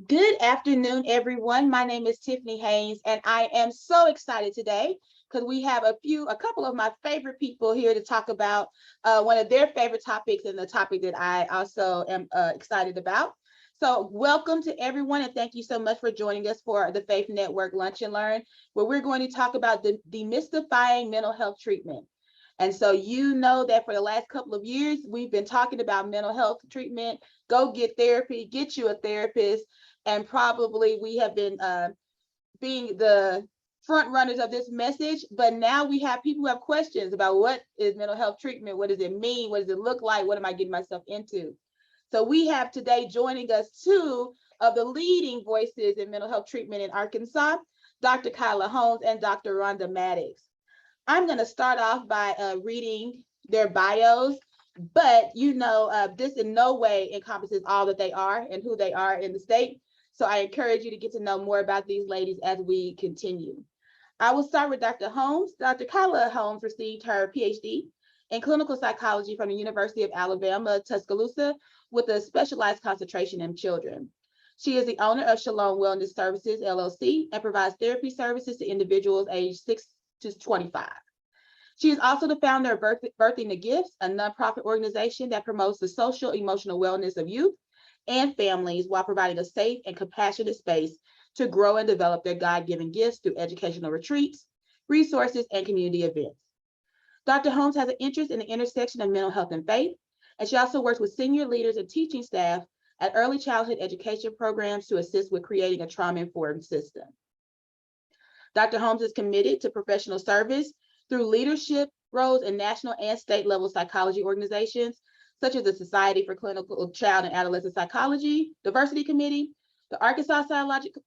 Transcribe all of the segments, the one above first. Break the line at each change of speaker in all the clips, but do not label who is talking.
Good afternoon, everyone. My name is Tiffany Haynes, and I am so excited today because we have a couple of my favorite people here to talk about one of their favorite topics and the topic that I also am excited about. So welcome to everyone, and thank you so much for joining us for the Faith Network Lunch and Learn, where we're going to talk about demystifying mental health treatment. And so you know that for the last couple of years, we've been talking about mental health treatment. Go get therapy, get you a therapist, and probably we have been being the front runners of this message, but now we have people who have questions about what is mental health treatment, what does it mean, what does it look like, what am I getting myself into? So we have today joining us two of the leading voices in mental health treatment in Arkansas, Dr. Kyla Holmes and Dr. Rhonda Maddox. I'm going to start off by reading their bios, but this in no way encompasses all that they are and who they are in the state. So I encourage you to get to know more about these ladies as we continue. I will start with Dr. Holmes. Dr. Kyla Holmes received her PhD in clinical psychology from the University of Alabama, Tuscaloosa, with a specialized concentration in children. She is the owner of Shalom Wellness Services, LLC, and provides therapy services to individuals aged 6 to 25. She is also the founder of Birthing the Gifts, a nonprofit organization that promotes the social emotional wellness of youth and families while providing a safe and compassionate space to grow and develop their God-given gifts through educational retreats, resources, and community events. Dr. Holmes has an interest in the intersection of mental health and faith, and she also works with senior leaders and teaching staff at early childhood education programs to assist with creating a trauma-informed system. Dr. Holmes is committed to professional service through leadership roles in national and state level psychology organizations, such as the Society for Clinical Child and Adolescent Psychology, Diversity Committee, the Arkansas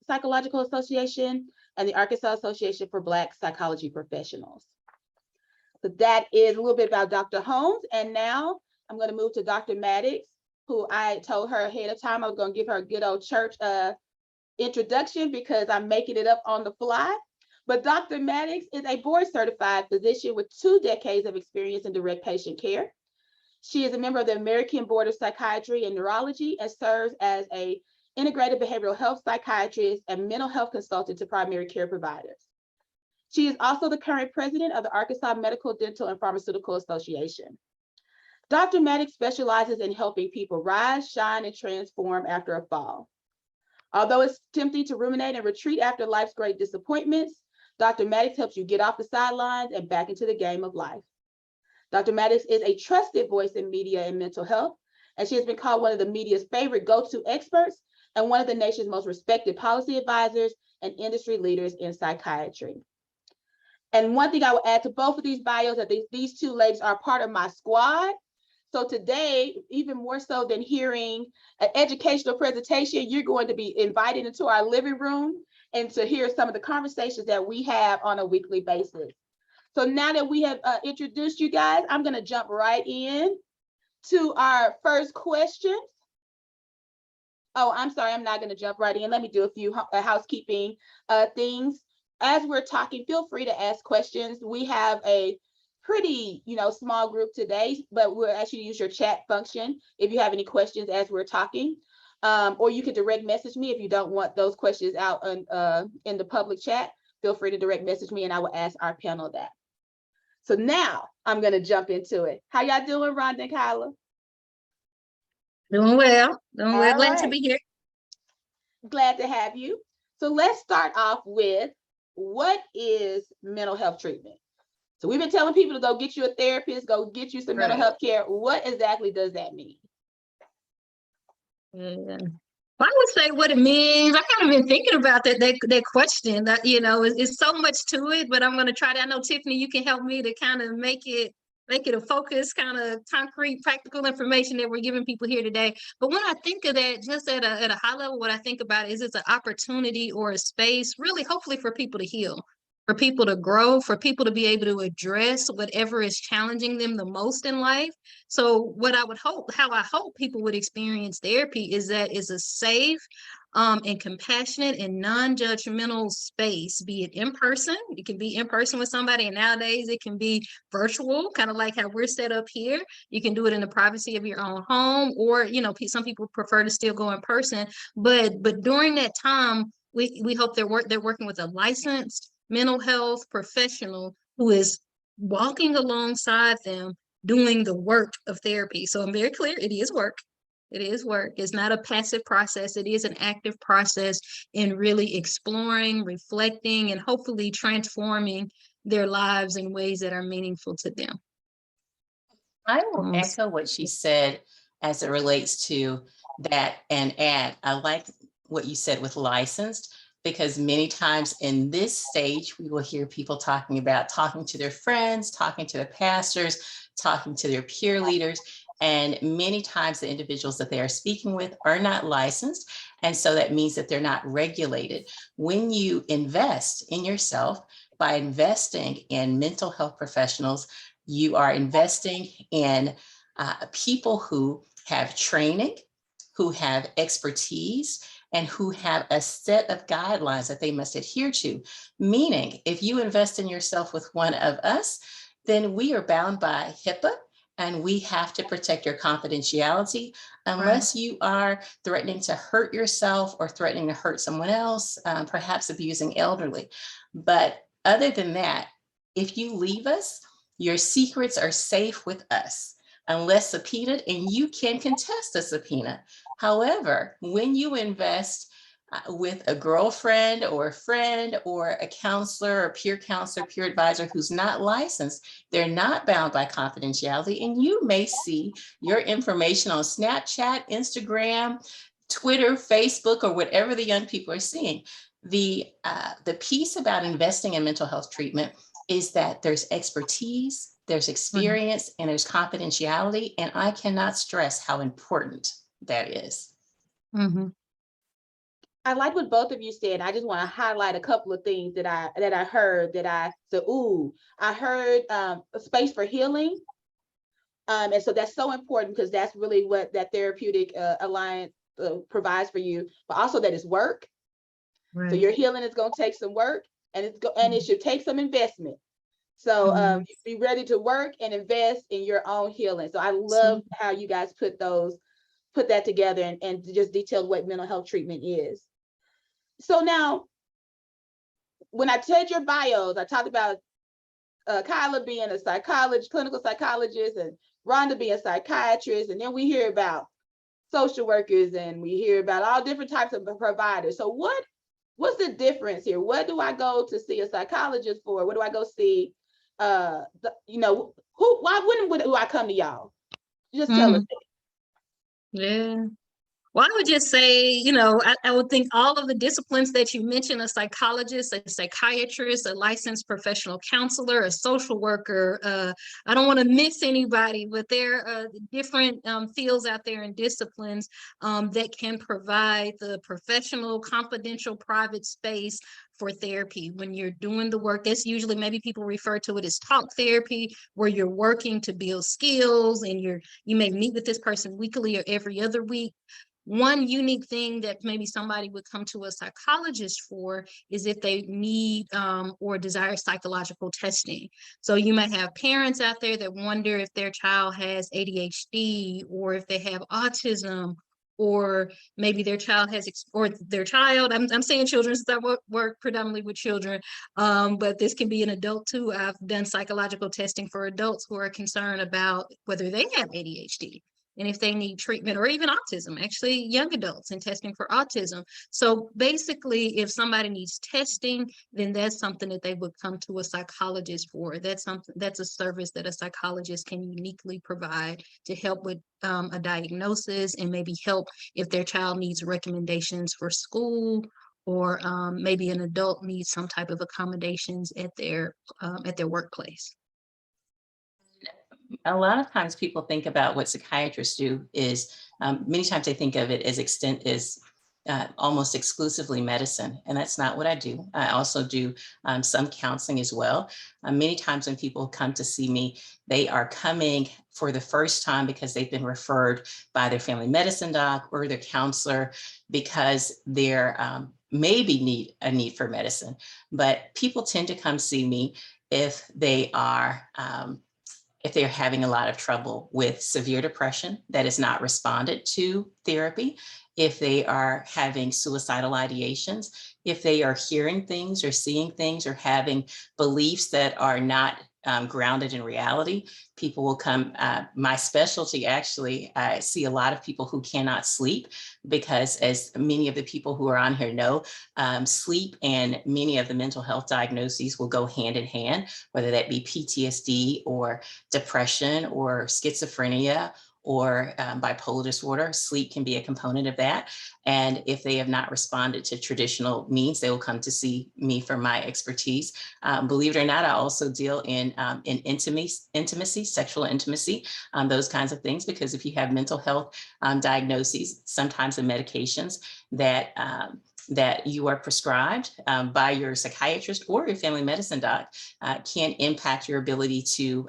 Psychological Association, and the Arkansas Association for Black Psychology Professionals. So that is a little bit about Dr. Holmes. And now I'm going to move to Dr. Maddox, who I told her ahead of time I was going to give her a good old church introduction because I'm making it up on the fly. But Dr. Maddox is a board certified physician with 2 decades of experience in direct patient care. She is a member of the American Board of Psychiatry and Neurology and serves as an integrated behavioral health psychiatrist and mental health consultant to primary care providers. She is also the current president of the Arkansas Medical, Dental, and Pharmaceutical Association. Dr. Maddox specializes in helping people rise, shine, and transform after a fall. Although it's tempting to ruminate and retreat after life's great disappointments, Dr. Maddox helps you get off the sidelines and back into the game of life. Dr. Maddox is a trusted voice in media and mental health, and she has been called one of the media's favorite go-to experts and one of the nation's most respected policy advisors and industry leaders in psychiatry. And one thing I will add to both of these bios that these 2 ladies are part of my squad. So today, even more so than hearing an educational presentation, you're going to be invited into our living room and to hear some of the conversations that we have on a weekly basis. So now that we have introduced you guys, I'm going to jump right in to our first questions. Oh, I'm sorry, I'm not going to jump right in. Let me do a few housekeeping things. As we're talking, feel free to ask questions. We have a pretty, small group today, but we'll ask you to use your chat function if you have any questions as we're talking. Or you can direct message me if you don't want those questions out in the public chat. Feel free to direct message me and I will ask our panel that. So now I'm going to jump into it. How y'all doing, Rhonda and Kyla?
Doing well. Glad
right.
to be here.
Glad to have you. So let's start off with, what is mental health treatment? So we've been telling people to go get you a therapist, go get you some mental health care. What exactly does that mean?
Yeah. I would say what it means. I kind of been thinking about that question. That it's so much to it, but I'm going to try to. I know, Tiffany, you can help me to kind of make it a focus, kind of concrete, practical information that we're giving people here today. But when I think of that, just at a high level, what I think about is it's an opportunity or a space, really, hopefully, for people to heal, for people to grow, for people to be able to address whatever is challenging them the most in life. So what I would hope, how I hope people would experience therapy is that it's a safe, and compassionate and non-judgmental space, be it in person. It can be in person with somebody, and nowadays it can be virtual, kind of like how we're set up here. You can do it in the privacy of your own home, or some people prefer to still go in person. But during that time, we hope they're working with a licensed mental health professional who is walking alongside them doing the work of therapy. So I'm very clear, it is work. It is work. It's not a passive process. It is an active process in really exploring, reflecting, and hopefully transforming their lives in ways that are meaningful to them.
I will echo what she said as it relates to that and add, I like what you said with licensed, because many times in this stage, we will hear people talking about talking to their friends, talking to their pastors, talking to their peer leaders. And many times the individuals that they are speaking with are not licensed. And so that means that they're not regulated. When you invest in yourself by investing in mental health professionals, you are investing in people who have training, who have expertise, and who have a set of guidelines that they must adhere to. Meaning, if you invest in yourself with one of us, then we are bound by HIPAA, and we have to protect your confidentiality unless you are threatening to hurt yourself or threatening to hurt someone else, perhaps abusing elderly. But other than that, if you leave us, your secrets are safe with us unless subpoenaed, and you can contest a subpoena. However, when you invest with a girlfriend or a friend or a counselor or peer advisor who's not licensed, they're not bound by confidentiality, and you may see your information on Snapchat, Instagram, Twitter, Facebook, or whatever the young people are seeing. The piece about investing in mental health treatment is that there's expertise, there's experience, and there's confidentiality. And I cannot stress how important that is.
I like what both of you said. I just want to highlight a couple of things that I heard that I said, ooh, I heard a space for healing. And so that's so important, because that's really what that therapeutic alliance provides for you, but also that it's work. So your healing is going to take some work, and it should take some investment. So be ready to work and invest in your own healing. So I love how you guys put that together and just detail what mental health treatment is. So now, when I said your bios, I talked about Kyla being a clinical psychologist, and Rhonda being a psychiatrist, and then we hear about social workers, and we hear about all different types of providers. So what's the difference here? What do I go to see a psychologist for? What do I go see? Why wouldn't would I come to y'all? Just tell us.
Yeah. Well, I would just say, I would think all of the disciplines that you mentioned, a psychologist, a psychiatrist, a licensed professional counselor, a social worker, I don't want to miss anybody, but there are different fields out there and disciplines that can provide the professional, confidential, private space for therapy. When you're doing the work, that's usually, maybe people refer to it as talk therapy, where you're working to build skills, and you may meet with this person weekly or every other week. One unique thing that maybe somebody would come to a psychologist for is if they need or desire psychological testing. So you might have parents out there that wonder if their child has ADHD, or if they have autism, or maybe their child I'm saying children, since I work predominantly with children, but this can be an adult too. I've done psychological testing for adults who are concerned about whether they have ADHD and if they need treatment, or even autism, actually young adults, and testing for autism. So basically, if somebody needs testing, then that's something that they would come to a psychologist for. That's a service that a psychologist can uniquely provide to help with a diagnosis, and maybe help if their child needs recommendations for school, or maybe an adult needs some type of accommodations at their workplace.
A lot of times people think about what psychiatrists do is many times they think of it as almost exclusively medicine, and that's not what I do. I also do some counseling as well. Many times when people come to see me, they are coming for the first time because they've been referred by their family medicine doc or their counselor because they're maybe a need for medicine. But people tend to come see me if they are if they're having a lot of trouble with severe depression that is not responded to therapy, if they are having suicidal ideations, if they are hearing things or seeing things or having beliefs that are not grounded in reality, people will come. My specialty, actually, I see a lot of people who cannot sleep because, as many of the people who are on here know, sleep and many of the mental health diagnoses will go hand in hand, whether that be PTSD or depression or schizophrenia or bipolar disorder. Sleep can be a component of that. And if they have not responded to traditional means, they will come to see me for my expertise. Believe it or not, I also deal in intimacy, sexual intimacy, those kinds of things, because if you have mental health diagnoses, sometimes the medications that that you are prescribed by your psychiatrist or your family medicine doc can impact your ability to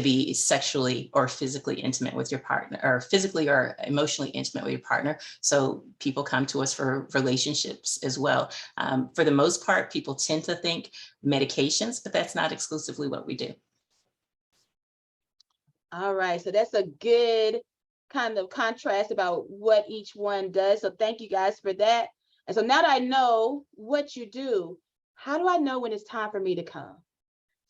be sexually or physically intimate with your partner, or physically or emotionally intimate with your partner. So people come to us for relationships as well. For the most part, people tend to think medications, but that's not exclusively what we do.
All right, so that's a good kind of contrast about what each one does. So thank you guys for that. And so now that I know what you do, how do I know when it's time for me to come?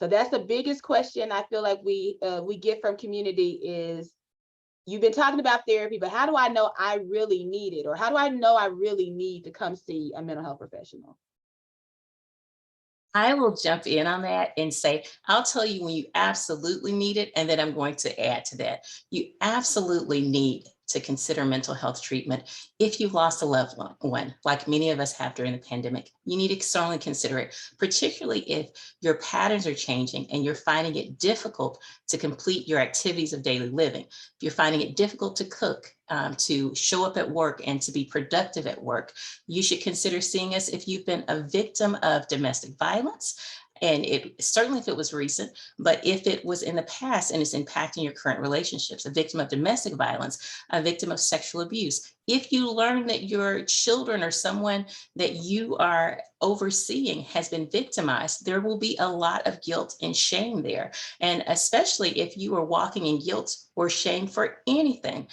So that's the biggest question I feel like we get from community is, you've been talking about therapy, but how do I know I really need it? Or how do I know I really need to come see a mental health professional?
I will jump in on that and say, I'll tell you when you absolutely need it, and then I'm going to add to that. You absolutely need to consider mental health treatment if you've lost a loved one, like many of us have during the pandemic. You need to certainly consider it, particularly if your patterns are changing and you're finding it difficult to complete your activities of daily living. If you're finding it difficult to cook, to show up at work and to be productive at work, you should consider seeing us if you've been a victim of domestic violence. And it certainly, if it was recent, but if it was in the past and it's impacting your current relationships, a victim of domestic violence, a victim of sexual abuse. If you learn that your children or someone that you are overseeing has been victimized, there will be a lot of guilt and shame there. And especially if you are walking in guilt or shame for anything.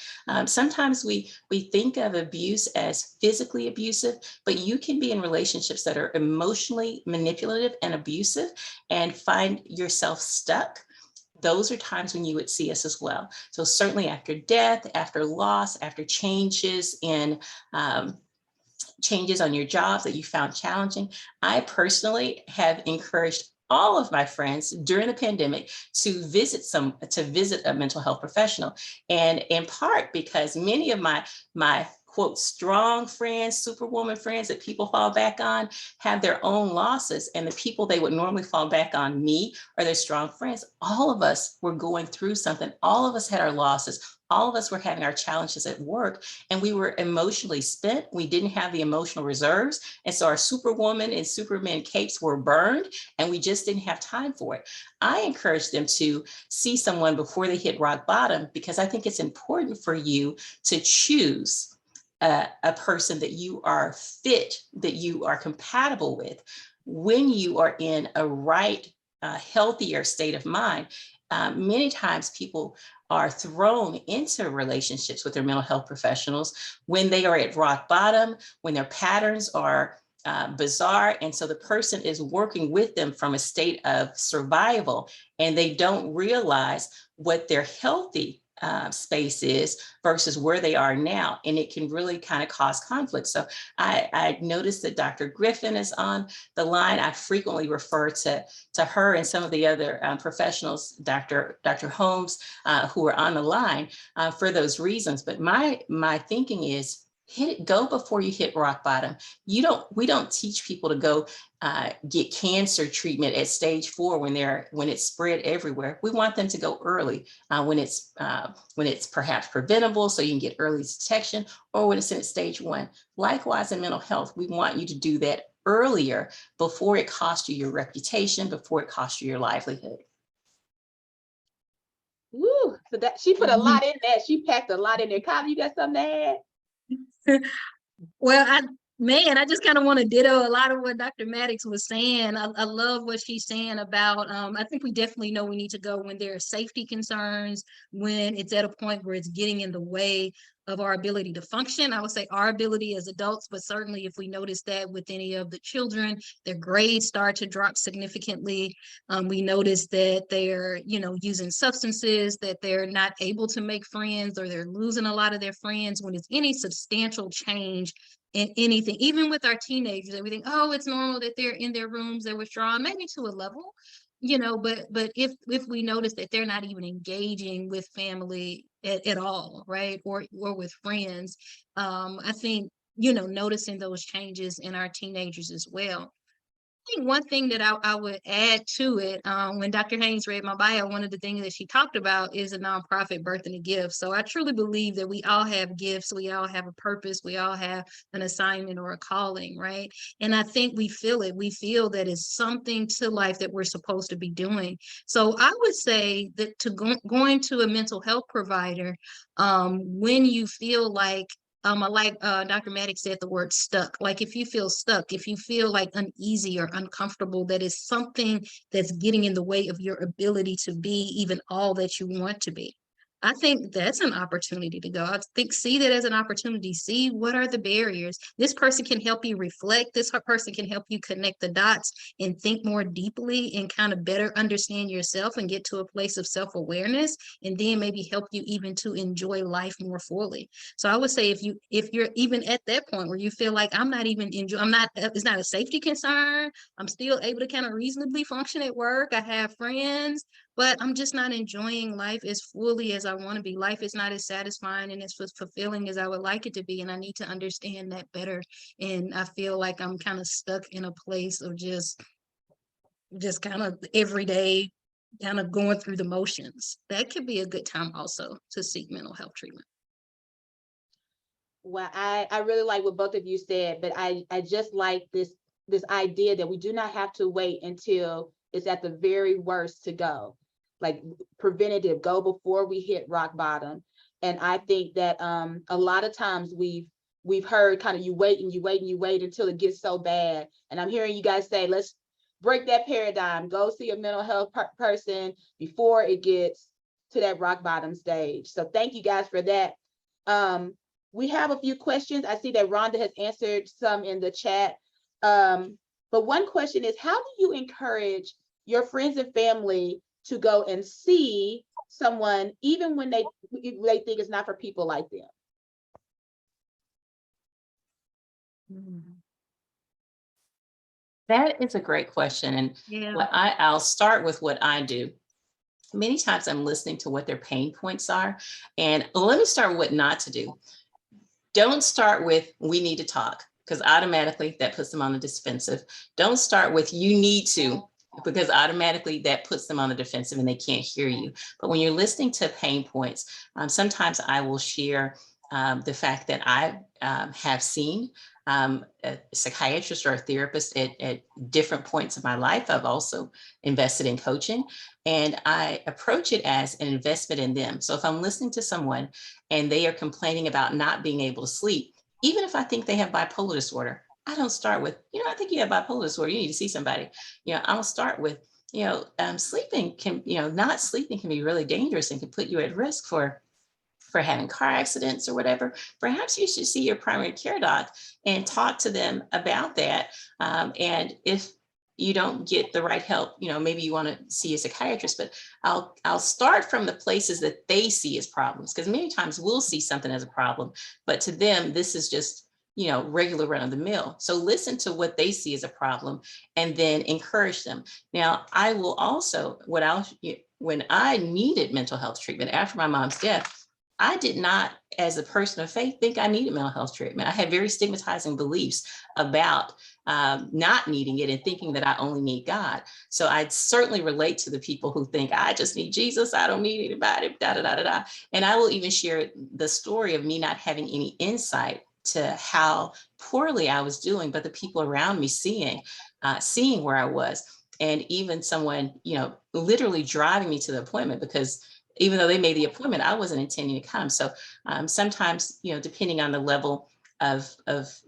Sometimes we think of abuse as physically abusive, but you can be in relationships that are emotionally manipulative and abusive and find yourself stuck. Those are times when you would see us as well. So certainly after death, after loss, after changes in changes on your jobs that you found challenging. I personally have encouraged all of my friends during the pandemic to visit a mental health professional, and in part because many of my quote strong friends, superwoman friends that people fall back on have their own losses, and the people they would normally fall back on, me or their strong friends, all of us were going through something. All of us had our losses. All of us were having our challenges at work, and we were emotionally spent. We didn't have the emotional reserves. And so our superwoman and superman capes were burned, and we just didn't have time for it. I encourage them to see someone before they hit rock bottom, because I think it's important for you to choose a person that you are fit, that you are compatible with when you are in a right, healthier state of mind. Many times people are thrown into relationships with their mental health professionals when they are at rock bottom, when their patterns are bizarre. And so the person is working with them from a state of survival, and they don't realize what their healthy space is versus where they are now. And it can really kind of cause conflict. So I noticed that Dr. Griffin is on the line. I frequently refer to her and some of the other professionals, Dr. Holmes, who are on the line for those reasons. But my thinking is, go before you hit rock bottom. We don't teach people to go get cancer treatment at stage 4 when it's spread everywhere. We want them to go early when it's perhaps preventable, so you can get early detection, or when it's in stage 1. Likewise, in mental health, we want you to do that earlier before it costs you your reputation, before it costs you your livelihood.
Woo, so that she put a lot in that. She packed a lot in there. Kyle, you got something to add?
Well, I just kind of want to ditto a lot of what Dr. Maddox was saying. I love what she's saying about, I think we definitely know we need to go when there are safety concerns, when it's at a point where it's getting in the way of our ability to function. I would say our ability as adults, but certainly if we notice that with any of the children, their grades start to drop significantly. We notice that they're, using substances, that they're not able to make friends, or they're losing a lot of their friends. When it's any substantial change in anything, even with our teenagers, and we think, oh, it's normal that they're in their rooms, they're withdrawn, maybe to a level, but if we notice that they're not even engaging with family at all, right, or with friends, I think, noticing those changes in our teenagers as well. I think one thing that I would add to it, when Dr. Haynes read my bio, one of the things that she talked about is a nonprofit Birthing a Gift. So I truly believe that we all have gifts, we all have a purpose, we all have an assignment or a calling, right? And I think we feel it. We feel that it's something to life that we're supposed to be doing. So I would say that going to a mental health provider, when you feel like, I like Dr. Maddox said the word stuck. Like if you feel stuck, if you feel like uneasy or uncomfortable, that is something that's getting in the way of your ability to be even all that you want to be. I think that's an opportunity to go. I think, see that as an opportunity. See what are the barriers. This person can help you reflect. This person can help you connect the dots and think more deeply and kind of better understand yourself and get to a place of self-awareness, and then maybe help you even to enjoy life more fully. So I would say if you're even at that point where you feel like I'm not even enjoying, it's not a safety concern, I'm still able to kind of reasonably function at work, I have friends, but I'm just not enjoying life as fully as I want to be. Life is not as satisfying and as fulfilling as I would like it to be. And I need to understand that better. And I feel like I'm kind of stuck in a place of just kind of everyday, kind of going through the motions. That could be a good time also to seek mental health treatment.
Well, I really like what both of you said, but I just like this idea that we do not have to wait until it's at the very worst to go. Like preventative, go before we hit rock bottom. And I think that a lot of times we've heard kind of you wait until it gets so bad. And I'm hearing you guys say, let's break that paradigm, go see a mental health person before it gets to that rock bottom stage. So thank you guys for that. We have a few questions. I see that Rhonda has answered some in the chat. But one question is, how do you encourage your friends and family to go and see someone, even when they think it's not for people like them?
That is a great question. And
Yeah.
I'll start with what I do. Many times I'm listening to what their pain points are. And let me start with what not to do. Don't start with, we need to talk, because automatically that puts them on the defensive. Don't start with, you need to, because automatically that puts them on the defensive and they can't hear you. But when you're listening to pain points, sometimes I will share the fact that I have seen a psychiatrist or a therapist at different points of my life. I've also invested in coaching, and I approach it as an investment in them. So if I'm listening to someone and they are complaining about not being able to sleep, even if I think they have bipolar disorder, I don't start with, I think you have bipolar disorder, you need to see somebody. I'll start with, sleeping can, not sleeping can be really dangerous and can put you at risk for having car accidents or whatever. Perhaps you should see your primary care doc and talk to them about that. And if you don't get the right help, maybe you want to see a psychiatrist, but I'll start from the places that they see as problems, because many times we'll see something as a problem, but to them, this is just, regular run of the mill. So listen to what they see as a problem and then encourage them. Now, I will also, when I needed mental health treatment after my mom's death, I did not, as a person of faith, think I needed mental health treatment. I had very stigmatizing beliefs about not needing it and thinking that I only need God. So I certainly relate to the people who think I just need Jesus. I don't need anybody, da, da, da, da, da. And I will even share the story of me not having any insight to how poorly I was doing, but the people around me seeing where I was. And even someone, literally driving me to the appointment, because even though they made the appointment, I wasn't intending to come. So sometimes, depending on the level of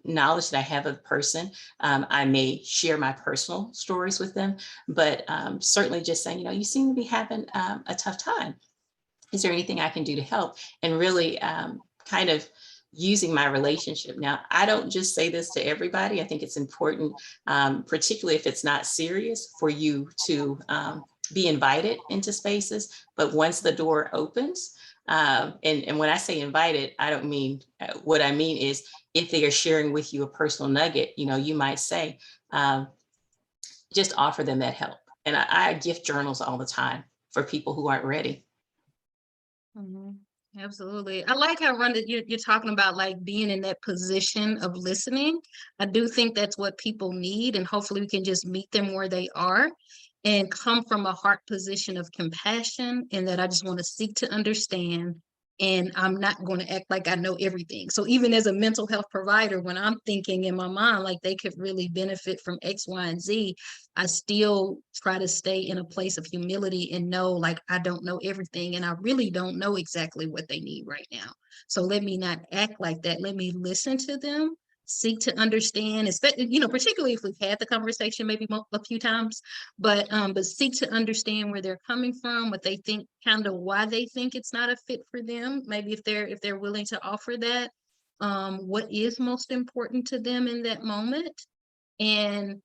knowledge that I have of the person, I may share my personal stories with them, but certainly just saying, you seem to be having a tough time. Is there anything I can do to help? And really kind of using my relationship. Now, I don't just say this to everybody. I think it's important, particularly if it's not serious, for you to be invited into spaces. But once the door opens, and when I say invited, I don't mean, what I mean is if they are sharing with you a personal nugget, you might say, just offer them that help. And I gift journals all the time for people who aren't ready.
Mhm. Absolutely. I like how Rhonda, you're talking about like being in that position of listening. I do think that's what people need, and hopefully we can just meet them where they are and come from a heart position of compassion, and that I just want to seek to understand, and I'm not going to act like I know everything. So even as a mental health provider, when I'm thinking in my mind like they could really benefit from X, Y, and Z, I still try to stay in a place of humility and know like I don't know everything, and I really don't know exactly what they need right now. So let me not act like that. Let me listen to them, seek to understand, especially, particularly if we've had the conversation maybe a few times, but seek to understand where they're coming from, what they think, kind of why they think it's not a fit for them. Maybe if they're willing to offer that, what is most important to them in that moment. And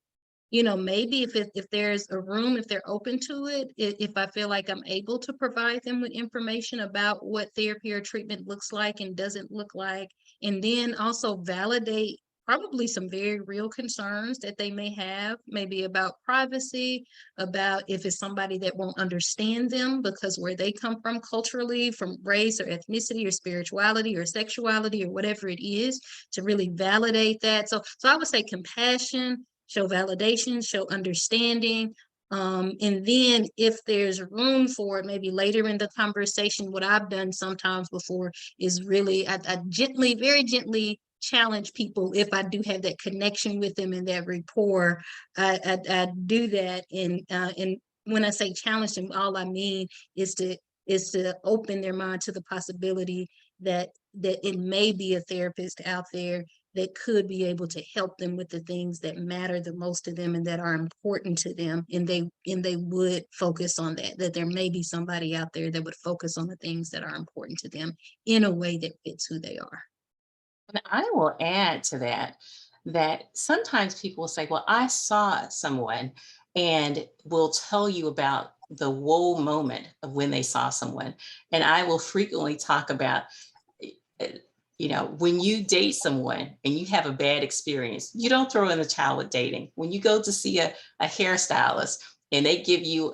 maybe if there's a room, if they're open to it, if I feel like I'm able to provide them with information about what therapy or treatment looks like and doesn't look like, and then also validate probably some very real concerns that they may have, maybe about privacy, about if it's somebody that won't understand them because where they come from culturally, from race or ethnicity or spirituality or sexuality or whatever it is, to really validate that. So I would say compassion, show validation, show understanding. And then if there's room for it, maybe later in the conversation, what I've done sometimes before is really, I gently, very gently challenge people if I do have that connection with them and that rapport. I do that. And when I say challenge them, all I mean is to open their mind to the possibility that it may be a therapist out there that could be able to help them with the things that matter the most to them and that are important to them, and they would focus on that there may be somebody out there that would focus on the things that are important to them in a way that fits who they are.
And I will add to that sometimes people will say, well, I saw someone, and will tell you about the whoa moment of when they saw someone. And I will frequently talk about, when you date someone and you have a bad experience, you don't throw in the towel with dating. When you go to see a hairstylist and they give you,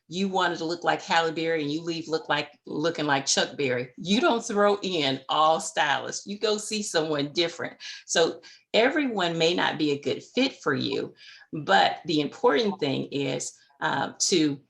you wanted to look like Halle Berry and you leave looking like Chuck Berry, you don't throw in all stylists. You go see someone different. So everyone may not be a good fit for you, but the important thing is to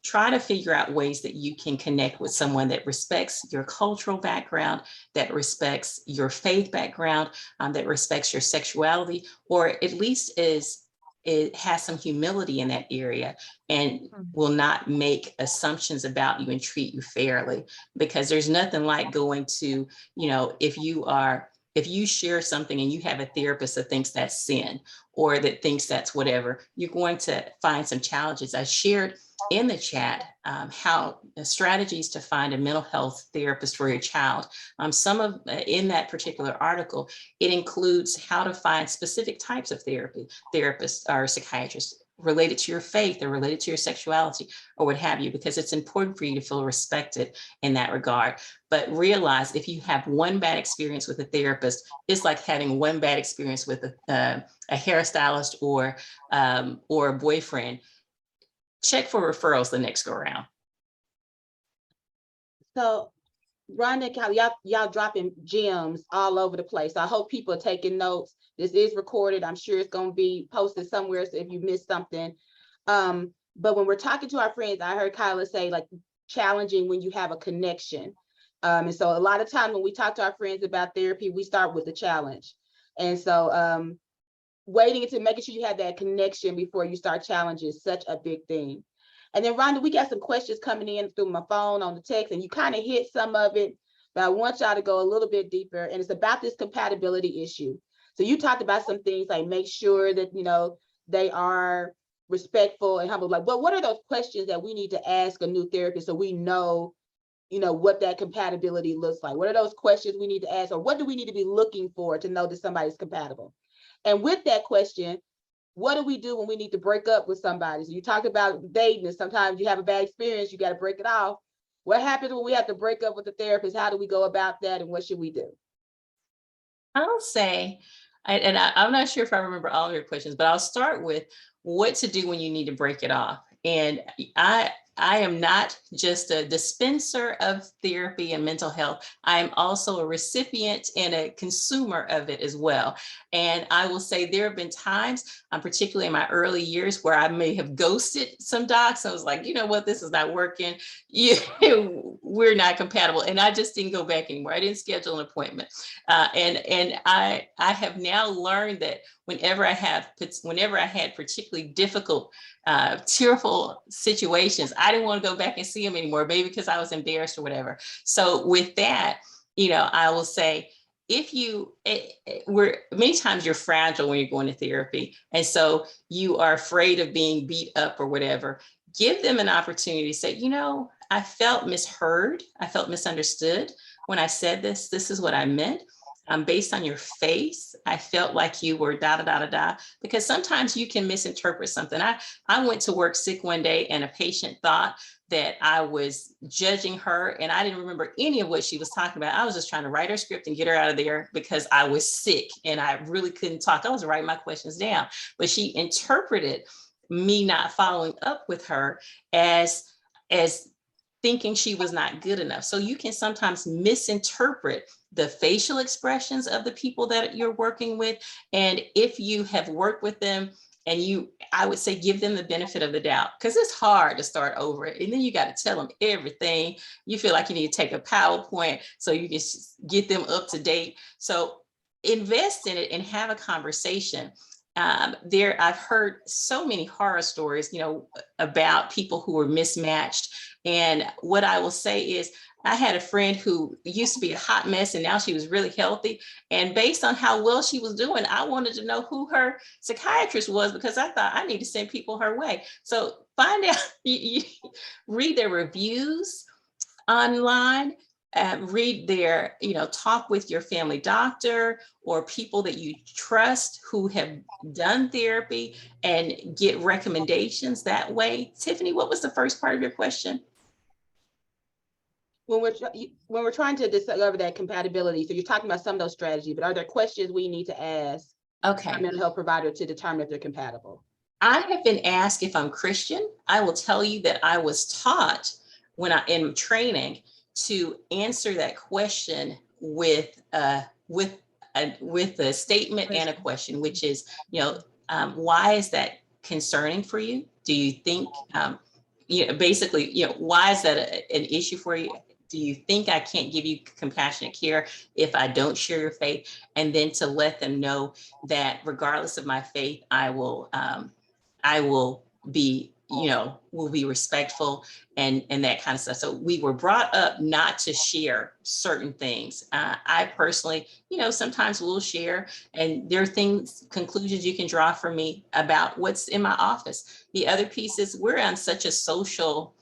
try to figure out ways that you can connect with someone that respects your cultural background, that respects your faith background, that respects your sexuality, or at least it has some humility in that area and will not make assumptions about you and treat you fairly. Because there's nothing like going to, if you share something and you have a therapist that thinks that's sin or that thinks that's whatever, you're going to find some challenges. I shared in the chat how strategies to find a mental health therapist for your child. In that particular article, it includes how to find specific types of therapists or psychiatrists related to your faith or related to your sexuality or what have you, because it's important for you to feel respected in that regard. But realize if you have one bad experience with a therapist, it's like having one bad experience with a hairstylist or a boyfriend. Check for referrals the next go around.
So Rhonda, how y'all dropping gems all over the place. I hope people are taking notes. This is recorded. I'm sure it's going to be posted somewhere. So if you missed something, but when we're talking to our friends, I heard Kyla say like challenging when you have a connection. And so a lot of times when we talk to our friends about therapy, we start with the challenge. And so waiting until making sure you have that connection before you start challenging is such a big thing. And then Rhonda, we got some questions coming in through my phone on the text, and you kind of hit some of it, but I want y'all to go a little bit deeper. And it's about this compatibility issue. So you talked about some things like make sure that, you know, they are respectful and humble. Like, well, what are those questions that we need to ask a new therapist so we know, you know, what that compatibility looks like? What are those questions we need to ask, or what do we need to be looking for to know that somebody's compatible? And with that question, what do we do when we need to break up with somebody? So you talked about dating, and sometimes you have a bad experience, you got to break it off. What happens when we have to break up with the therapist? How do we go about that, and what should we do?
I'll say, I'm not sure if I remember all of your questions, but I'll start with what to do when you need to break it off. And I am not just a dispenser of therapy and mental health. I am also a recipient and a consumer of it as well. And I will say there have been times, particularly in my early years, where I may have ghosted some docs. I was like, you know what, this is not working. We're not compatible. And I just didn't go back anymore. I didn't schedule an appointment. And I have now learned that whenever I had particularly difficult, tearful situations, I didn't want to go back and see them anymore, maybe because I was embarrassed or whatever. So with that, you know, I will say, if many times you're fragile when you're going to therapy. And so you are afraid of being beat up or whatever. Give them an opportunity to say, you know, I felt misheard. I felt misunderstood when I said this. This is what I meant. Based on your face, I felt like you were da da da da da, because sometimes you can misinterpret something. I went to work sick one day and a patient thought that I was judging her, and I didn't remember any of what she was talking about. I was just trying to write her script and get her out of there because I was sick and I really couldn't talk. I was writing my questions down, but she interpreted me not following up with her as thinking she was not good enough. So you can sometimes misinterpret the facial expressions of the people that you're working with. And if you have worked with them, and I would say give them the benefit of the doubt, because it's hard to start over. And then you got to tell them everything. You feel like you need to take a PowerPoint so you can get them up to date. So invest in it and have a conversation. I've heard so many horror stories, you know, about people who were mismatched. And what I will say is, I had a friend who used to be a hot mess and now she was really healthy. And based on how well she was doing, I wanted to know who her psychiatrist was, because I thought I need to send people her way. So find out, read their reviews online, read their, you know, talk with your family doctor or people that you trust who have done therapy, and get recommendations that way. Tiffany, what was the first part of your question?
When we're trying to discover that compatibility, so you're talking about some of those strategies, but are there questions we need to ask our mental health provider to determine if they're compatible?
I have been asked if I'm Christian. I will tell you that I was taught when in training to answer that question with a statement and a question, which is, you know, why is that concerning for you? Do you think, you know, basically, you know, why is that an issue for you? Do you think I can't give you compassionate care if I don't share your faith? And then to let them know that regardless of my faith, I will be, you know, will be respectful and that kind of stuff. So we were brought up not to share certain things. I personally, you know, sometimes will share, and there are conclusions you can draw from me about what's in my office. The other piece is we're in such a social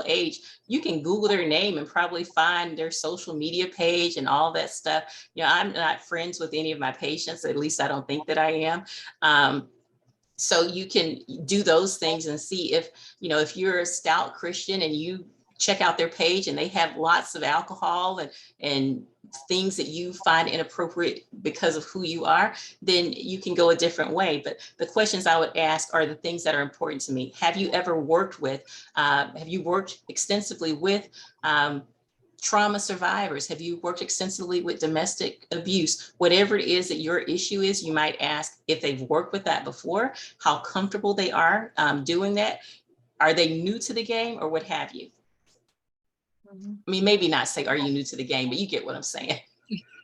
age. You can Google their name and probably find their social media page and all that stuff. You know, I'm not friends with any of my patients, at least I don't think that I am. So you can do those things and see if, you know, if you're a stout Christian and you check out their page and they have lots of alcohol and things that you find inappropriate because of who you are, then you can go a different way. But the questions I would ask are the things that are important to me. Have you ever worked with, have you worked extensively with trauma survivors? Have you worked extensively with domestic abuse? Whatever it is that your issue is, you might ask if they've worked with that before, how comfortable they are doing that. Are they new to the game or what have you? I mean, maybe not say, are you new to the game, but you get what I'm saying.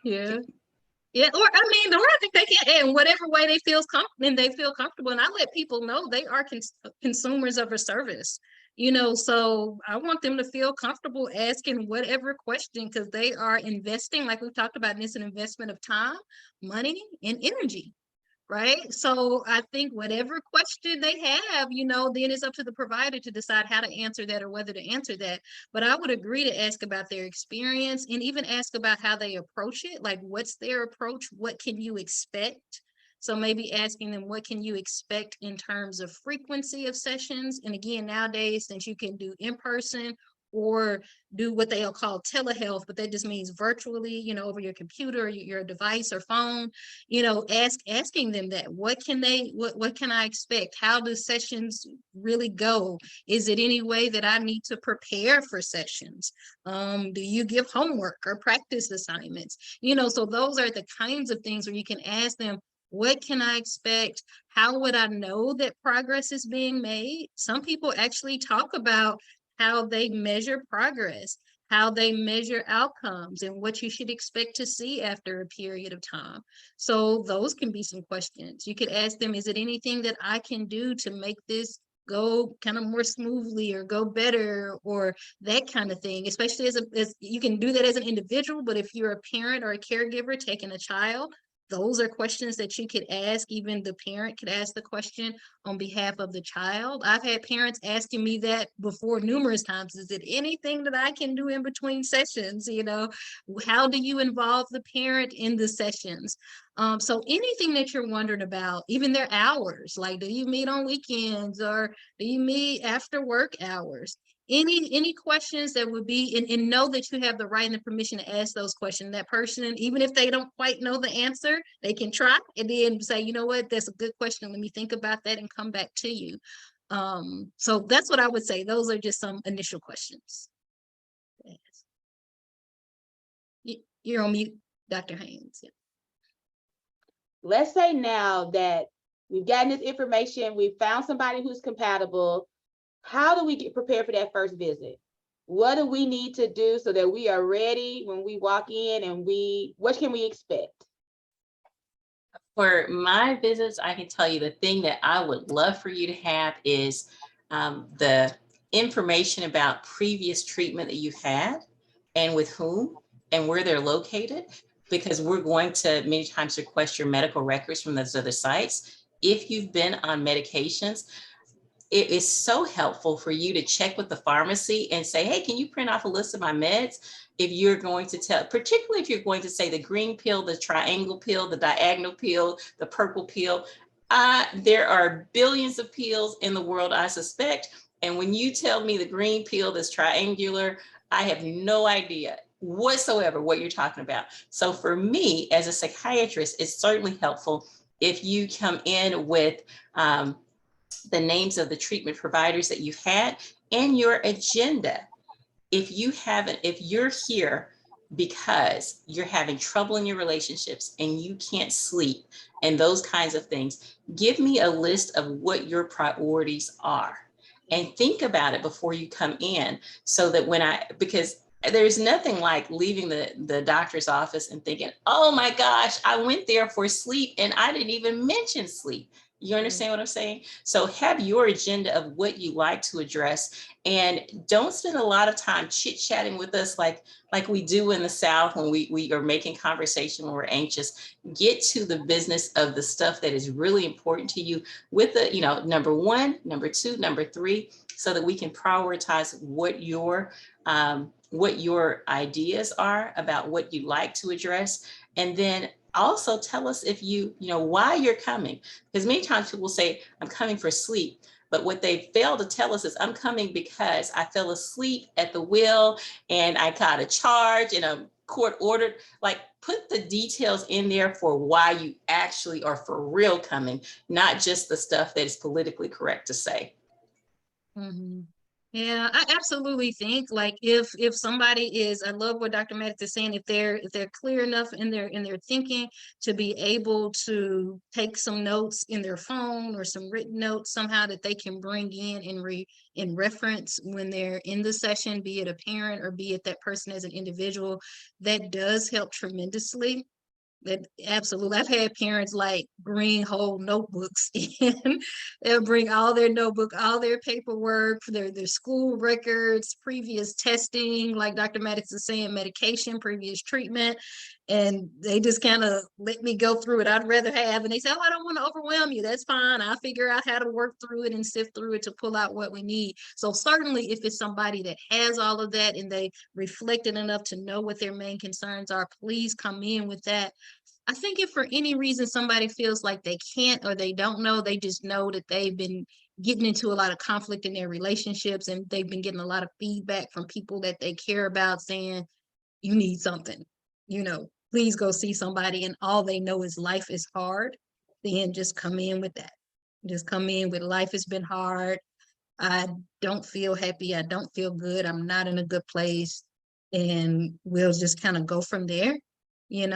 Yeah. Yeah, or I mean, or I think they can, in whatever way they feel comfortable. And I let people know they are consumers of a service, you know, so I want them to feel comfortable asking whatever question, because they are investing, like we've talked about, and it's an investment of time, money, and energy. Right. So I think whatever question they have, you know, then it's up to the provider to decide how to answer that or whether to answer that. But I would agree to ask about their experience and even ask about how they approach it. Like, what's their approach? What can you expect? So maybe asking them, what can you expect in terms of frequency of sessions? And again, nowadays, since you can do in person or do what they'll call telehealth, but that just means virtually, you know, over your computer, or your device or phone, you know, asking them that, what can I expect? How do sessions really go? Is it any way that I need to prepare for sessions? Do you give homework or practice assignments? You know, so those are the kinds of things where you can ask them, what can I expect? How would I know that progress is being made? Some people actually talk about how they measure progress, how they measure outcomes, and what you should expect to see after a period of time. So those can be some questions. You could ask them, is it anything that I can do to make this go kind of more smoothly or go better, or that kind of thing, especially as you can do that as an individual, but if you're a parent or a caregiver taking a child, those are questions that you could ask. Even the parent could ask the question on behalf of the child. I've had parents asking me that before numerous times. Is it anything that I can do in between sessions? You know, how do you involve the parent in the sessions? So anything that you're wondering about, even their hours, like, do you meet on weekends or do you meet after work hours? Any questions that would be, and know that you have the right and the permission to ask those questions. That person, even if they don't quite know the answer, they can try and then say, you know what, that's a good question. Let me think about that and come back to you. So that's what I would say. Those are just some initial questions. Yes. You're on mute, Dr. Haynes. Yeah.
Let's say now that we've gotten this information, we've found somebody who's compatible. How do we get prepared for that first visit? What do we need to do so that we are ready when we walk in, and what can we expect?
For my visits, I can tell you the thing that I would love for you to have is the information about previous treatment that you've had and with whom and where they're located, because we're going to many times request your medical records from those other sites. If you've been on medications, it is so helpful for you to check with the pharmacy and say, hey, can you print off a list of my meds? If you're going to tell, particularly if you're going to say the green pill, the triangle pill, the diagonal pill, the purple pill, there are billions of pills in the world, I suspect. And when you tell me the green pill that's triangular, I have no idea whatsoever what you're talking about. So for me, as a psychiatrist, it's certainly helpful if you come in with the names of the treatment providers that you've had and your agenda. If you're here because you're having trouble in your relationships and you can't sleep and those kinds of things, give me a list of what your priorities are and think about it before you come in, so that because there's nothing like leaving the doctor's office and thinking, oh my gosh, I went there for sleep and I didn't even mention sleep. You understand what I'm saying? So have your agenda of what you like to address, and don't spend a lot of time chit-chatting with us like we do in the South when we are making conversation when we're anxious. Get to the business of the stuff that is really important to you with the, number one, number two, number three, so that we can prioritize what your ideas are about what you like to address. And then also tell us if why you're coming, because many times people say, I'm coming for sleep. But what they fail to tell us is, I'm coming because I fell asleep at the wheel and I got a charge and court ordered, like put the details in there for why you actually are for real coming, not just the stuff that is politically correct to say.
Mhm. Yeah, I absolutely think like if somebody is, I love what Dr. Maddox is saying, if they're clear enough in their thinking to be able to take some notes in their phone or some written notes somehow that they can bring in reference when they're in the session, be it a parent or be it that person as an individual, that does help tremendously. That absolutely. I've had parents like bring whole notebooks in. They'll bring all their notebook, all their paperwork, their school records, previous testing, like Dr. Maddox is saying, medication, previous treatment. And they just kind of let me go through it. I'd rather have, and they say, oh, I don't want to overwhelm you. That's fine. I'll figure out how to work through it and sift through it to pull out what we need. So certainly if it's somebody that has all of that and they reflected enough to know what their main concerns are, please come in with that. I think if for any reason somebody feels like they can't or they don't know, they just know that they've been getting into a lot of conflict in their relationships and they've been getting a lot of feedback from people that they care about saying, you need something, please go see somebody, and all they know is life is hard, then just come in with that. Just come in with life has been hard. I don't feel happy. I don't feel good. I'm not in a good place. And we'll just kind of go from there, and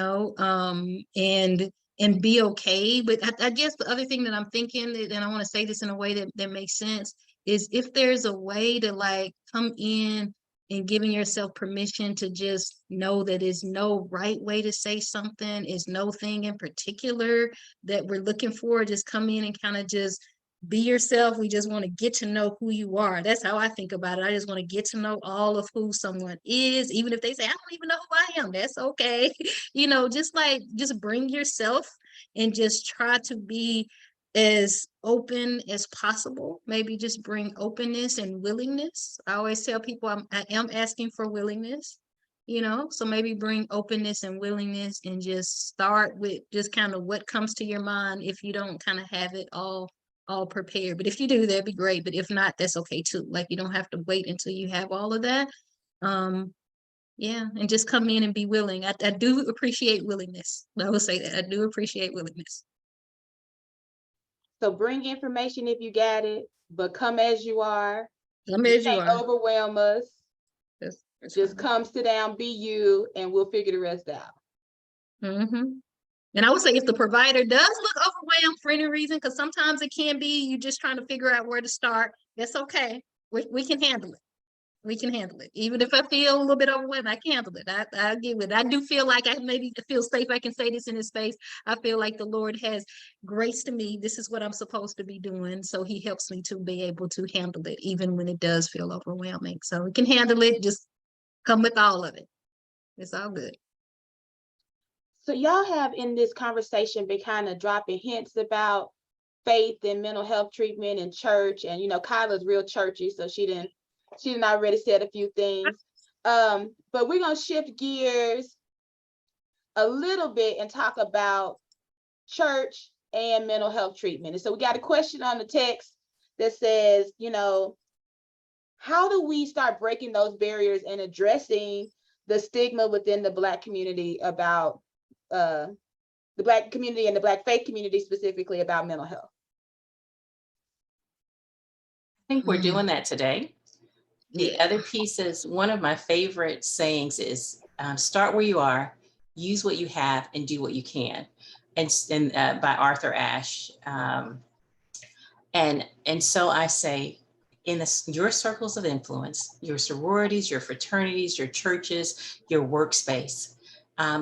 be okay. But I guess the other thing that I'm thinking, and I want to say this in a way that makes sense, is if there's a way to like come in and giving yourself permission to just know that there's no right way to say something, is no thing in particular that we're looking for, just come in and kind of just be yourself. We just want to get to know who you are. That's how I think about it. I just want to get to know all of who someone is, even if they say, I don't even know who I am. That's okay. Just bring yourself and just try to be as open as possible. Maybe just bring openness and willingness. I always tell people I am asking for willingness, so maybe bring openness and willingness and just start with just kind of what comes to your mind if you don't kind of have it all prepared. But if you do, that'd be great. But if not, that's okay too. Like you don't have to wait until you have all of that. Yeah, and just come in and be willing. I do appreciate willingness. I will say that I do appreciate willingness.
So bring information if you got it, but come as you are.
Come as you
Can't
are.
overwhelm us.
That's
Just
fine.
come sit down, be you, and we'll figure the rest out.
And I would say if the provider does look overwhelmed for any reason, because sometimes it can be you just trying to figure out where to start, that's okay. We can handle it. We can handle it. Even if I feel a little bit overwhelmed, I can handle it. I get with it. I do feel like I maybe feel safe. I can say this in this space. I feel like the Lord has grace to me. This is what I'm supposed to be doing. So he helps me to be able to handle it, even when it does feel overwhelming. So we can handle it. Just come with all of it. It's all good.
So y'all have in this conversation been kind of dropping hints about faith and mental health treatment and church. And Kyla's real churchy, so she didn't already said a few things. But we're gonna shift gears a little bit and talk about church and mental health treatment. And so we got a question on the text that says, how do we start breaking those barriers and addressing the stigma within the Black community about the Black community and the Black faith community specifically about mental health?
I think we're doing that today. The
Yeah.
other piece is, one of my favorite sayings is, start where you are, use what you have, and do what you can. And by Arthur Ashe. And so I say, in your circles of influence, your sororities, your fraternities, your churches, your workspace,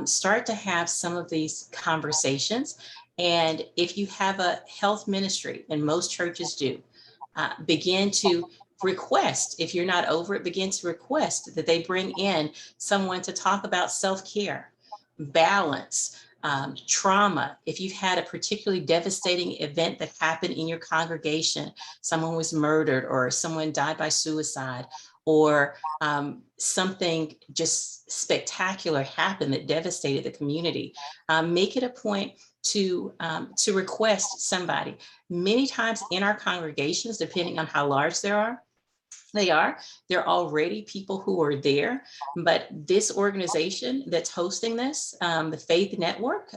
start to have some of these conversations. And if you have a health ministry, and most churches do, begin to request, if you're not over it, begin to request that they bring in someone to talk about self-care, balance, trauma. If you've had a particularly devastating event that happened in your congregation, someone was murdered or someone died by suicide, or something just spectacular happened that devastated the community, make it a point to request somebody. Many times in our congregations, depending on how large they are, They are. There are already people who are there, but this organization that's hosting this, the Faith Network,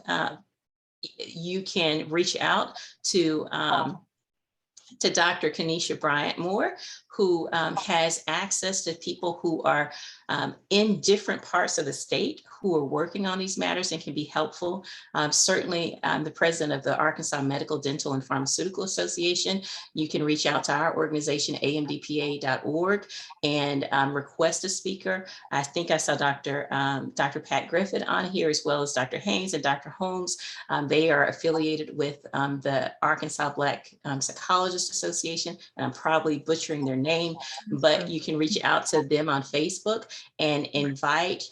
you can reach out to Dr. Kenesha Bryant Moore, who has access to people who are in different parts of the state who are working on these matters and can be helpful. Certainly, the president of the Arkansas Medical, Dental, and Pharmaceutical Association. You can reach out to our organization, amdpa.org, and request a speaker. I think I saw Dr. Pat Griffin on here, as well as Dr. Haynes and Dr. Holmes. They are affiliated with the Arkansas Black Psychologists Association, and I'm probably butchering their name, but you can reach out to them on Facebook and invite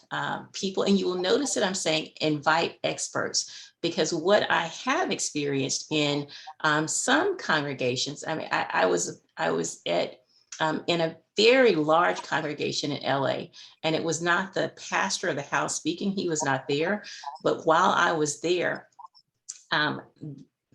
people. And you will notice that I'm saying invite experts, because what I have experienced in some congregations, I mean, I was at in a very large congregation in LA, and it was not the pastor of the house speaking, he was not there, but while I was there,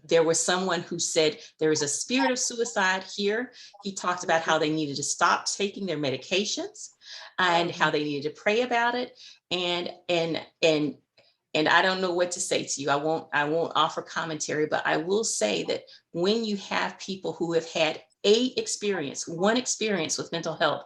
there was someone who said there is a spirit of suicide here. He talked about how they needed to stop taking their medications and how they needed to pray about it. And I don't know what to say to you. I won't offer commentary, but I will say that when you have people who have had one experience with mental health,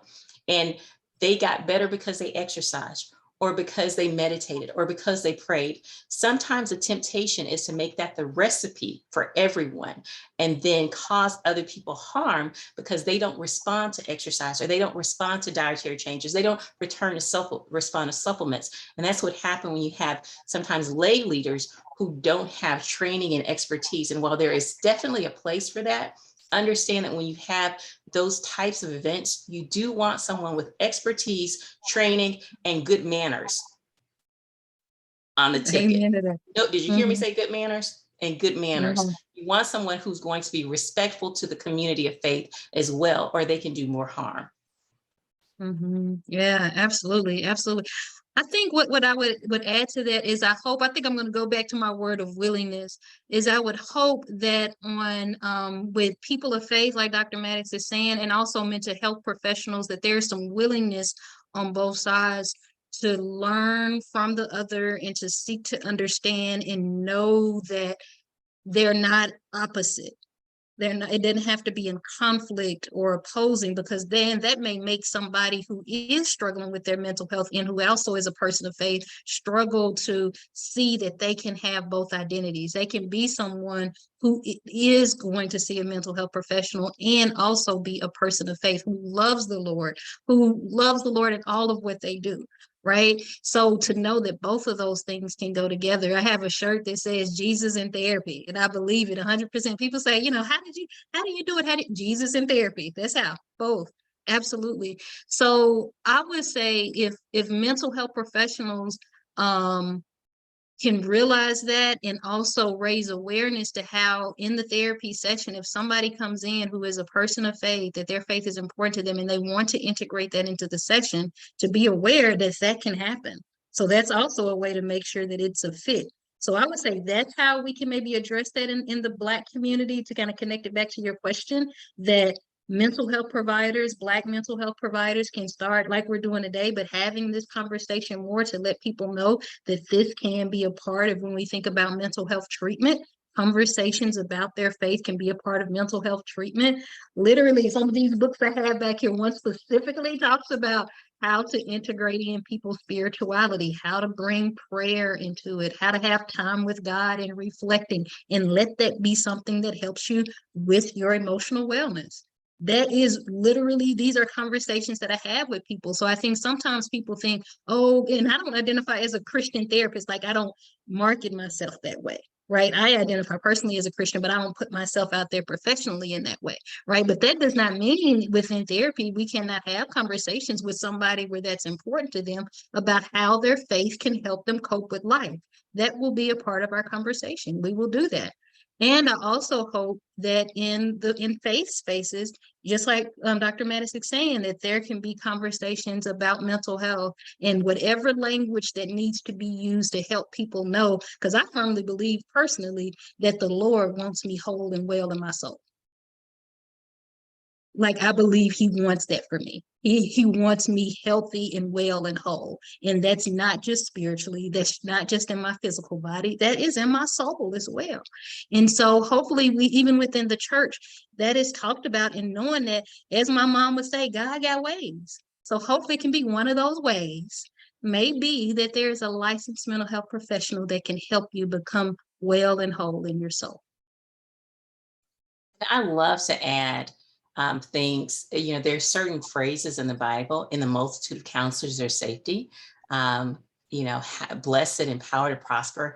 and they got better because they exercised, or because they meditated, or because they prayed, sometimes the temptation is to make that the recipe for everyone and then cause other people harm because they don't respond to exercise, or they don't respond to dietary changes. They don't respond to supplements. And that's what happened when you have sometimes lay leaders who don't have training and expertise. And while there is definitely a place for that, understand that when you have those types of events, you do want someone with expertise, training, and good manners on the ticket.
Amen to that.
No, did you hear me say good manners? And good manners.
Mhm.
You want someone who's going to be respectful to the community of faith as well, or they can do more harm.
Yeah, absolutely. Absolutely. I think what I would add to that is I think I'm going to go back to my word of willingness, is I would hope that with people of faith, like Dr. Maddox is saying, and also mental health professionals, that there's some willingness on both sides to learn from the other and to seek to understand and know that they're not opposite. It doesn't have to be in conflict or opposing, because then that may make somebody who is struggling with their mental health and who also is a person of faith struggle to see that they can have both identities. They can be someone who is going to see a mental health professional and also be a person of faith who loves the Lord in all of what they do. Right. So to know that both of those things can go together. I have a shirt that says Jesus in therapy, and I believe it 100%. People say, how do you do it? Jesus in therapy? That's how. Both. Absolutely. So I would say if mental health professionals can realize that, and also raise awareness to how in the therapy session, if somebody comes in who is a person of faith, that their faith is important to them and they want to integrate that into the session, to be aware that that can happen. So that's also a way to make sure that it's a fit. So I would say that's how we can maybe address that in the Black community, to kind of connect it back to your question, that mental health providers, Black mental health providers, can start like we're doing today, but having this conversation more to let people know that this can be a part of when we think about mental health treatment. Conversations about their faith can be a part of mental health treatment. Literally, some of these books I have back here, one specifically talks about how to integrate in people's spirituality, how to bring prayer into it, how to have time with God and reflecting, and let that be something that helps you with your emotional wellness. That is literally, these are conversations that I have with people. So I think sometimes people think, oh, and I don't identify as a Christian therapist, like I don't market myself that way, right? I identify personally as a Christian, but I don't put myself out there professionally in that way, right? But that does not mean within therapy, we cannot have conversations with somebody where that's important to them about how their faith can help them cope with life. That will be a part of our conversation. We will do that. And I also hope that in faith spaces, just like Dr. Maddox is saying, that there can be conversations about mental health in whatever language that needs to be used to help people know, because I firmly believe personally that the Lord wants me whole and well in my soul. like I believe he wants that for me. He wants me healthy and well and whole. And that's not just spiritually, that's not just in my physical body, that is in my soul as well. And so hopefully we, even within the church, that is talked about, and knowing that, as my mom would say, God got ways. So hopefully it can be one of those ways. Maybe that there's a licensed mental health professional that can help you become well and whole in your soul.
I love to add things, there's certain phrases in the Bible, in the multitude of counselors, there's safety. Blessed and empowered to prosper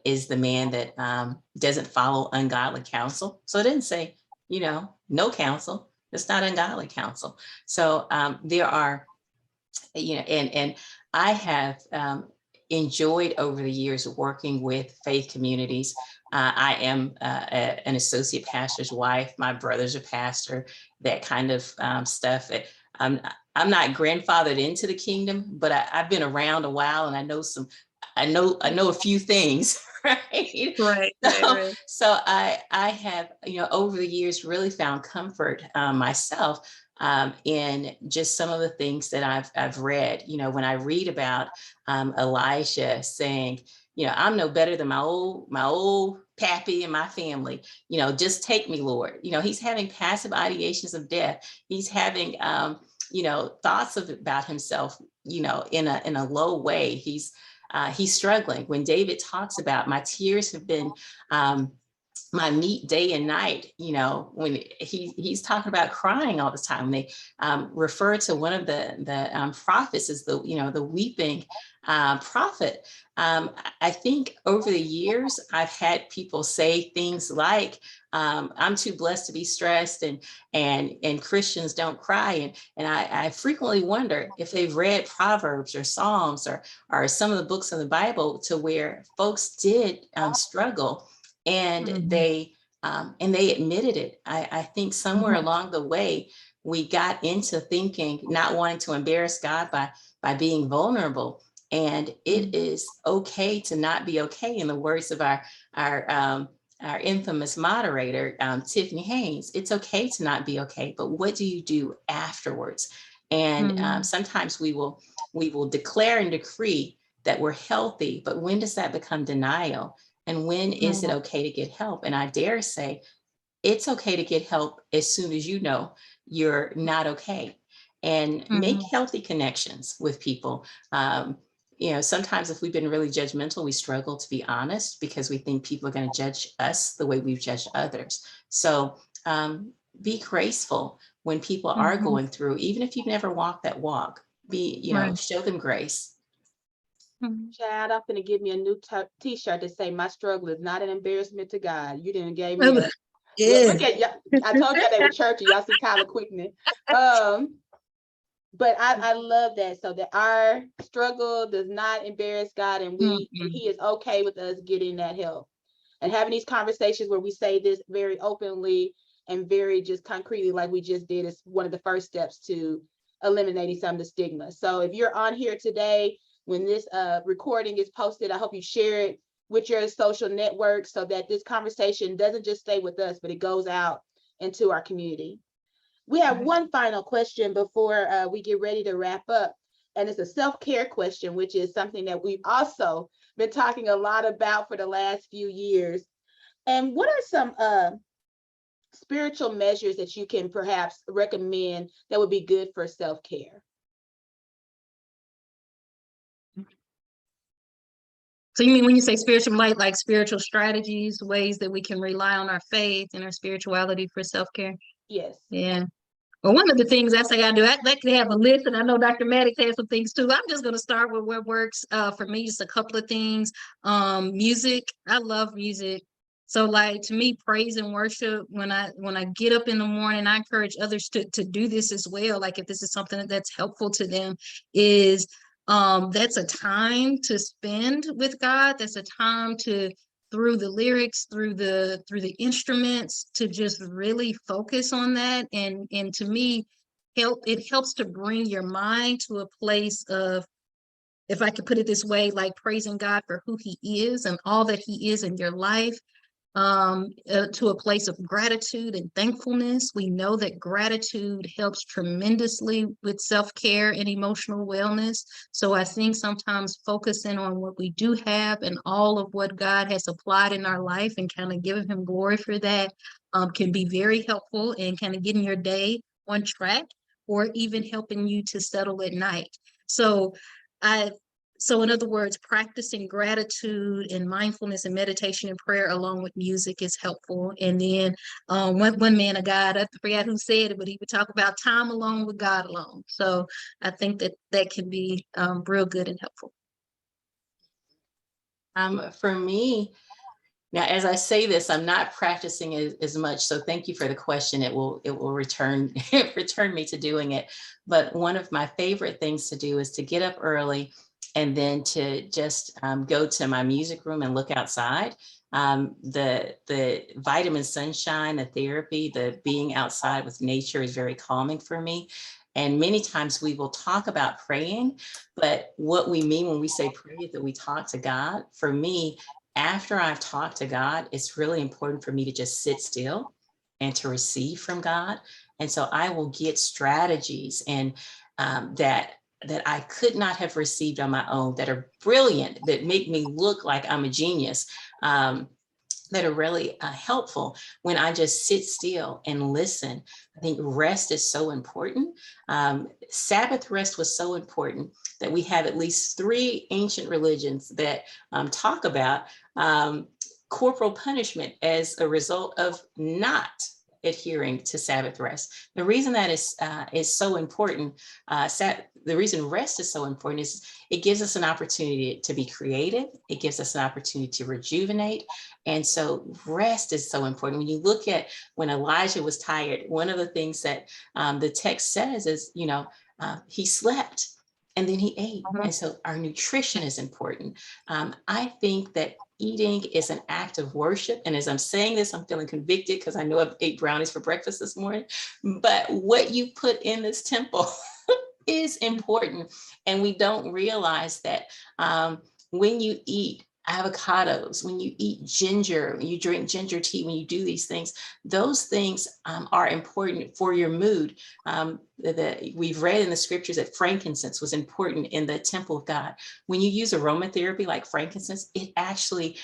is the man that doesn't follow ungodly counsel. So it didn't say, no counsel. It's not ungodly counsel. So there are, and I have enjoyed over the years working with faith communities. I am an associate pastor's wife. My brother's a pastor, that kind of stuff. I'm not grandfathered into the kingdom, but I've been around a while, and I know a few things, right?
Right.
So I have, over the years really found comfort myself in just some of the things that I've read. When I read about Elijah saying, I'm no better than my old pappy and my family, just take me, Lord. He's having passive ideations of death. He's having, thoughts about himself, in a low way. He's struggling. When David talks about, my tears have been my meat day and night, when he's talking about crying all the time. They refer to one of the prophets as the weeping prophet. I think over the years, I've had people say things like, I'm too blessed to be stressed, and Christians don't cry. And I frequently wonder if they've read Proverbs or Psalms or some of the books in the Bible, to where folks did struggle, and they admitted it. I think somewhere along the way, we got into thinking, not wanting to embarrass God by being vulnerable. And it is okay to not be okay, in the words of our infamous moderator, Tiffany Haynes. It's okay to not be okay, but what do you do afterwards? And sometimes we will declare and decree that we're healthy, but when does that become denial? And when is it okay to get help? And I dare say, it's okay to get help as soon as you're not okay, and make healthy connections with people. Sometimes if we've been really judgmental, we struggle to be honest, because we think people are going to judge us the way we've judged others. So be graceful when people are going through, even if you've never walked that walk. Show them grace.
Chad, I'm gonna give me a new t-shirt to say, my struggle is not an embarrassment to God. You didn't give me a look at y'all. I told y'all they were churchy. Y'all see Tyler Quickney. But I love that. So that our struggle does not embarrass God, and he is okay with us getting that help and having these conversations where we say this very openly and very just concretely, like we just did, is one of the first steps to eliminating some of the stigma. So if you're on here today, when this recording is posted, I hope you share it with your social networks, so that this conversation doesn't just stay with us, but it goes out into our community. We have one final question before we get ready to wrap up. And it's a self-care question, which is something that we've also been talking a lot about for the last few years. And what are some spiritual measures that you can perhaps recommend that would be good for self-care?
So you mean when you say spiritual, like spiritual strategies, ways that we can rely on our faith and our spirituality for self-care?
Yes.
Yeah. Well, one of the things I say I do, I like to have a list, and I know Dr. Maddox has some things too. I'm just going to start with what works for me, just a couple of things. Music, I love music. So like, to me, praise and worship, when I get up in the morning, I encourage others to do this as well. Like if this is something that's helpful to them, is that's a time to spend with God. That's a time to, through the lyrics, through the instruments, to just really focus on that. And to me, it helps to bring your mind to a place of, if I could put it this way, like praising God for who he is and all that he is in your life. to a place of gratitude and thankfulness. We know that gratitude helps tremendously with self-care and emotional wellness. So I think sometimes focusing on what we do have and all of what God has applied in our life and kind of giving him glory for that can be very helpful and kind of getting your day on track, or even helping you to settle at night. So so in other words, practicing gratitude and mindfulness and meditation and prayer along with music is helpful. And then one man of God, I forgot who said it, but he would talk about time alone with God alone. So I think that that can be real good and helpful.
For me, now, as I say this, I'm not practicing as much. So thank you for the question. It will return me to doing it. But one of my favorite things to do is to get up early and then to just go to my music room and look outside. The vitamin sunshine, the therapy, the being outside with nature is very calming for me. And many times we will talk about praying, but what we mean when we say pray is that we talk to God. For me, after I've talked to God, it's really important for me to just sit still and to receive from God. And so I will get strategies and that I could not have received on my own, that are brilliant, that make me look like I'm a genius, that are really helpful when I just sit still and listen. I think rest is so important. Sabbath rest was so important that we have at least 3 ancient religions that talk about corporal punishment as a result of not adhering to Sabbath rest. The reason that is so important, the reason rest is so important is it gives us an opportunity to be creative. It gives us an opportunity to rejuvenate. And so rest is so important. When you look at when Elijah was tired, one of the things that the text says is, he slept and then he ate. And so our nutrition is important. I think that eating is an act of worship. And as I'm saying this, I'm feeling convicted because I know I ate brownies for breakfast this morning. But what you put in this temple is important. And we don't realize that when you eat avocados, when you eat ginger, when you drink ginger tea, when you do these things, those things are important for your mood. We've read in the scriptures that frankincense was important in the temple of God. When you use aromatherapy like frankincense, it actually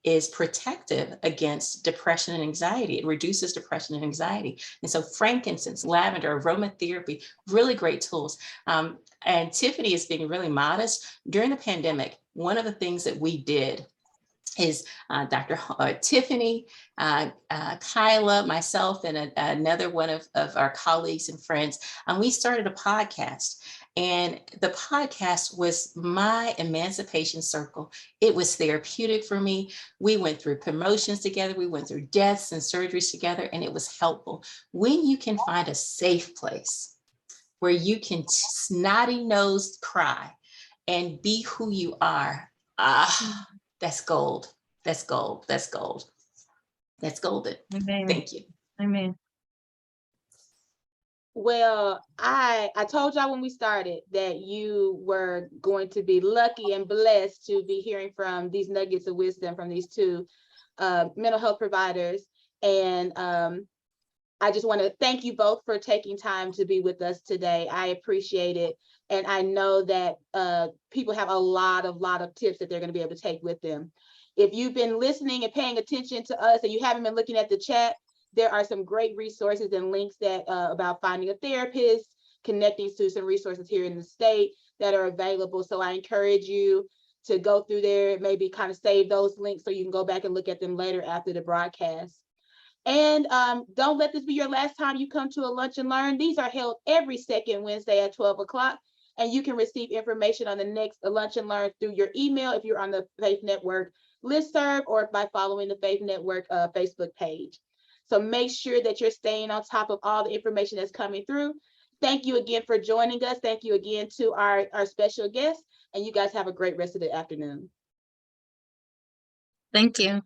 is protective against depression and anxiety. It reduces depression and anxiety. And so frankincense, lavender, aromatherapy, really great tools. And Tiffany is being really modest. During the pandemic, one of the things that we did is Tiffany, Kyla, myself, and another one of our colleagues and friends, we started a podcast. And the podcast was my emancipation circle. It was therapeutic for me. We went through promotions together. We went through deaths and surgeries together, and it was helpful. When you can find a safe place where you can snotty-nosed cry and be who you are, that's gold. That's gold. That's gold. That's golden.
Amen.
Thank you.
Amen.
Well, I told y'all when we started that you were going to be lucky and blessed to be hearing from these nuggets of wisdom from these 2 mental health providers. And I just want to thank you both for taking time to be with us today. I appreciate it. And I know that people have a lot of tips that they're going to be able to take with them. If you've been listening and paying attention to us and you haven't been looking at the chat, there are some great resources and links that about finding a therapist, connecting to some resources here in the state that are available. So I encourage you to go through there, maybe kind of save those links so you can go back and look at them later after the broadcast. And don't let this be your last time you come to a Lunch and Learn. These are held every second Wednesday at 12 o'clock. And you can receive information on the next Lunch and Learn through your email if you're on the Faith Network listserv or by following the Faith Network Facebook page. So make sure that you're staying on top of all the information that's coming through. Thank you again for joining us. Thank you again to our special guests. And you guys have a great rest of the afternoon.
Thank you.